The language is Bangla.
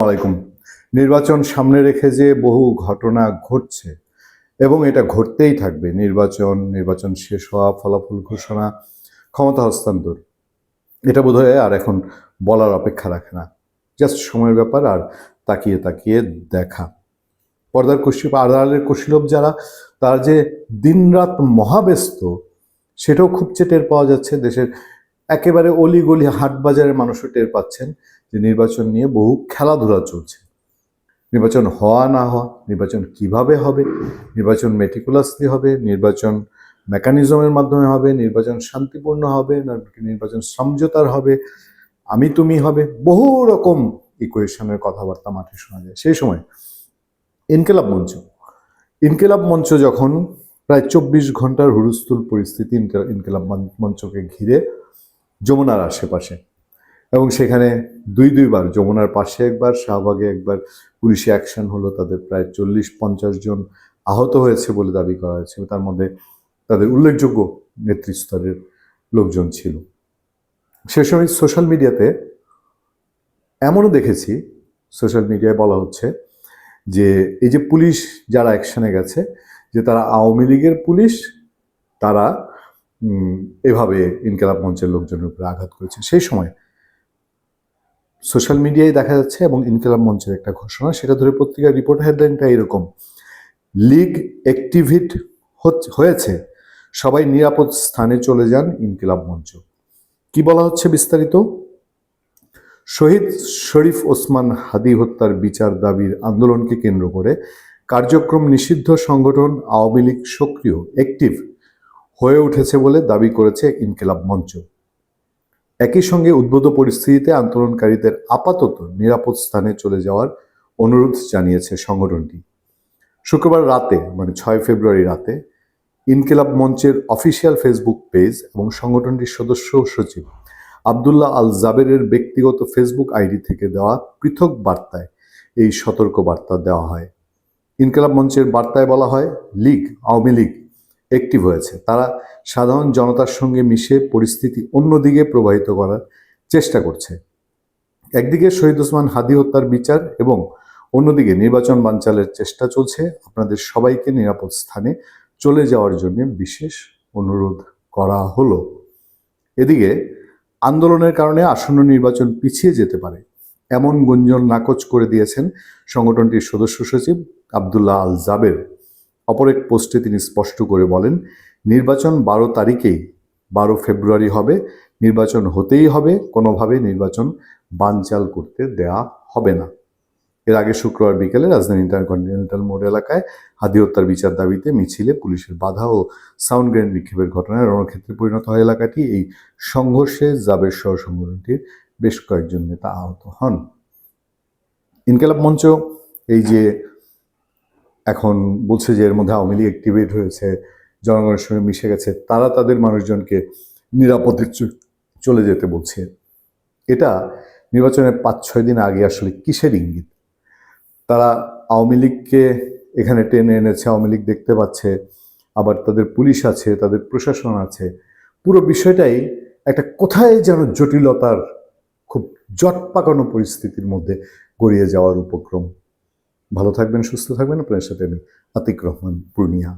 আলাইকুম। নির্বাচন সামনে রেখে যে বহু ঘটনা ঘটছে এবং এটা ঘটতেই থাকবে। নির্বাচন শেষ হওয়া, ফলাফল ঘোষণা, ক্ষমতা হস্তান্তর, এটা বোধহয় আর এখন বলার অপেক্ষা রাখে না। জাস্ট সময়ের ব্যাপার, আর তাকিয়ে তাকিয়ে দেখা। আড়ালের কুশীলব যারা, তারা যে দিনরাত মহাব্যস্ত, সেটাও খুব টের পাওয়া যাচ্ছে। দেশের একেবারে অলিগলি হাট বাজারের মানুষও টের পাচ্ছেন যে নির্বাচন নিয়ে বহু খেলাধুলা চলছে। নির্বাচন হওয়া না হওয়া, নির্বাচন কিভাবে হবে, নির্বাচন মেটিকুলাসলি হবে, নির্বাচন মেকানিজমের মাধ্যমে হবে, নির্বাচন শান্তিপূর্ণ হবে, নির্বাচন সমঝোতার হবে, আমি তুমি হবে, বহু রকম ইকুয়েশনের কথাবার্তা মাঠে শোনা যায়। সেই সময় ইনকিলাব মঞ্চ যখন প্রায় 24 ঘন্টার হুলস্থুল পরিস্থিতি ইনকিলাব মঞ্চকে ঘিরে যমুনার আশেপাশে, এবং সেখানে দুইবার যমুনার পাশে একবার, শাহবাগে একবার পুলিশি অ্যাকশন হলো। তাদের প্রায় 40-50 জন আহত হয়েছে বলে দাবি করা হয়েছে। তার মধ্যে তাদের উল্লেখযোগ্য নেতৃস্তরের লোকজন ছিল। সে সময় সোশ্যাল মিডিয়াতে এমনও দেখেছি, সোশ্যাল মিডিয়ায় বলা হচ্ছে যে এই যে পুলিশ যারা অ্যাকশনে গেছে, যে তারা আওয়ামী লীগের পুলিশ, তারা এভাবে ইনকিলাব মঞ্চের লোকজনের উপরে আঘাত করেছে। সেই সময় সোশ্যাল মিডিয়ায় দেখা যাচ্ছে, এবং ইনকিলাব মঞ্চের একটা ঘোষণা, সেটা ধরে পত্রিকার রিপোর্ট হেডলাইনটা এরকম: লীগ অ্যাক্টিভেট হয়েছে, সবাই নিরাপদ স্থানে চলে যান ইনকিলাব মঞ্চ। কি বলা হচ্ছে বিস্তারিত? শহীদ শরীফ ওসমান হাদি হত্যার বিচার দাবির আন্দোলনকে কেন্দ্র করে কার্যক্রম নিষিদ্ধ সংগঠন আওয়ামী লীগ সক্রিয় অ্যাক্টিভ হয়ে উঠেছে বলে দাবি করেছে ইনকিলাব মঞ্চ। একই সঙ্গে উদ্ভূত পরিস্থিতিতে আন্দোলনকারীদের আপাতত নিরাপদ স্থানে চলে যাওয়ার অনুরোধ জানিয়েছে সংগঠনটি। শুক্রবার রাতে, মানে 6 ফেব্রুয়ারি রাতে, ইনকিলাব মঞ্চের অফিসিয়াল ফেসবুক পেজ এবং সংগঠনটির সদস্য সচিব আবদুল্লাহ আল জাবেরের ব্যক্তিগত ফেসবুক আইডি থেকে দেওয়া পৃথক বার্তায় এই সতর্ক বার্তা দেওয়া হয়। ইনকিলাব মঞ্চের বার্তায় বলা হয়, আওয়ামী লীগ অ্যাক্টিভ হয়েছে। তারা সাধারণ জনতার সঙ্গে মিশে পরিস্থিতি অন্যদিকে প্রবাহিত করার চেষ্টা করছে। একদিকে শহীদ ওসমান হাদি হত্যার বিচার এবং অন্যদিকে নির্বাচন বানচালের চেষ্টা চলছে। আপনাদের সবাইকে নিরাপদ স্থানে চলে যাওয়ার জন্য বিশেষ অনুরোধ করা হলো। এদিকে আন্দোলনের কারণে আসন্ন নির্বাচন পিছিয়ে যেতে পারে এমন গুঞ্জন নাকচ করে দিয়েছেন সংগঠনটির সদস্য সচিব আবদুল্লাহ আল জাবের। অপর এক পোস্টে তিনি স্পষ্ট করে বলেন, নির্বাচন 12 তারিখেই 12 ফেব্রুয়ারি হবে, নির্বাচন হতেই হবে, কোনোভাবে নির্বাচন বানচাল করতে দেয়া হবে না। এর আগে শুক্রবার বিকেলে রাজধানী ইন্টারকন্টিনেন্টাল মোড় এলাকায় হাদি হত্যার বিচার দাবিতে মিছিলে পুলিশের বাধা ও সাউন্ড গ্রেনেড নিক্ষেপের ঘটনায় রণক্ষেত্রে পরিণত হয় এলাকাটি। এই সংঘর্ষে জাবের সহ সংগঠনটির বেশ কয়েকজন নেতা আহত হন। ইনকিলাব মঞ্চ এই যে এখন বলছে যে এর মধ্যে আওয়ামী লীগ অ্যাক্টিভেট হয়েছে, জনগণের সঙ্গে মিশে গেছে, তারা তাদের মানুষজনকে নিরাপদে চলে যেতে বলছে, এটা নির্বাচনের 5-6 দিন আগে আসলে কিসের ইঙ্গিত? তারা আওয়ামী লীগকে এখানে টেনে এনেছে, আওয়ামী লীগ দেখতে পাচ্ছে, আবার তাদের পুলিশ আছে, তাদের প্রশাসন আছে। পুরো বিষয়টাই একটা কোথায় যেন জটিলতার, খুব জট পাকানো পরিস্থিতির মধ্যে গড়িয়ে যাওয়ার উপক্রম। ভালো থাকবেন, সুস্থ থাকবেন। আপনার সাথে আমি আতিক রহমান, পূর্ণিয়া।